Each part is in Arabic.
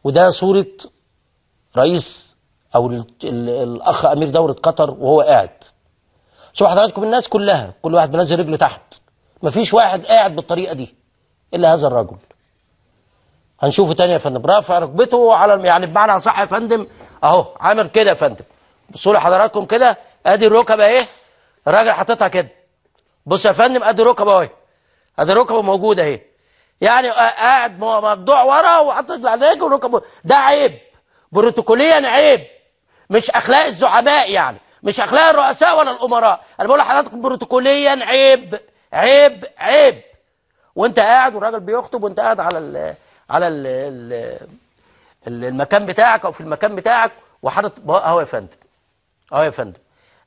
وده صورة رئيس أو الأخ أمير دولة قطر وهو قاعد. شوفوا حضراتكم الناس كلها كل واحد منزل رجله تحت، مفيش واحد قاعد بالطريقة دي إلا هذا الرجل. هنشوفه تاني يا فندم، رافع ركبته على يعني بمعنى صح يا فندم، أهو عامل كده يا فندم. بصوا لي حضراتكم كده، أدي الركبة أهي، الراجل حاططها كده. بص يا فندم، أدي الركبة أهي، أدي الركبة موجودة أهي، يعني قاعد مبدوع ورا وحاطط رجل على رجل وركبه. ده عيب بروتوكوليا، عيب، مش اخلاق الزعماء، يعني مش اخلاق الرؤساء ولا الامراء. انا بقول لحضراتكم بروتوكوليا عيب عيب عيب. وانت قاعد والراجل بيخطب وانت قاعد على المكان بتاعك او في المكان بتاعك وحاطط اهو يا فندم، اهو يا فندم،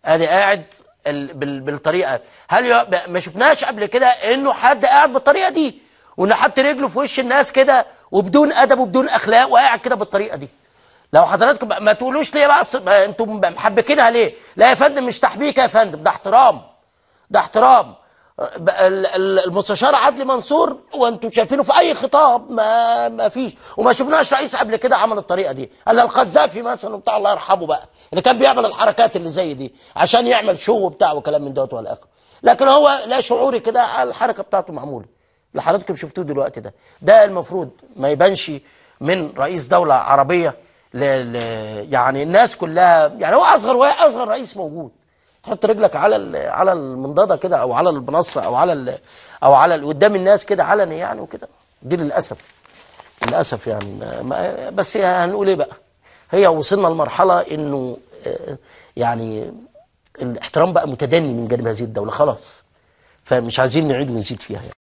ادي قاعد بالطريقه. هل ما شفناش قبل كده انه حد قاعد بالطريقه دي وانه حط رجله في وش الناس كده وبدون ادب وبدون اخلاق وقاعد كده بالطريقه دي؟ لو حضراتكم ما تقولوش ليه بقى انتم محبكينها ليه؟ لا يا فندم، مش تحبيك يا فندم، ده احترام، ده احترام. المستشار عدلي منصور وانتم شايفينه في اي خطاب ما فيش، وما شفناش رئيس قبل كده عمل الطريقه دي الا القذافي مثلا بتاع الله يرحمه بقى، اللي كان بيعمل الحركات اللي زي دي عشان يعمل شو بتاعه وكلام من دوت والى اخره. لكن هو لا شعوري كده الحركه بتاعته معموله اللي حضراتكم شفتوه دلوقتي ده المفروض ما يبانش من رئيس دوله عربيه يعني الناس كلها، يعني هو اصغر رئيس موجود. تحط رجلك على المنضده كده او على المنصه او على قدام الناس كده علني يعني وكده، دي للاسف يعني. بس هنقول ايه بقى، هي وصلنا لمرحله انه يعني الاحترام بقى متدني من جانب هذه الدوله خلاص، فمش عايزين نعيد ونزيد فيها يعني.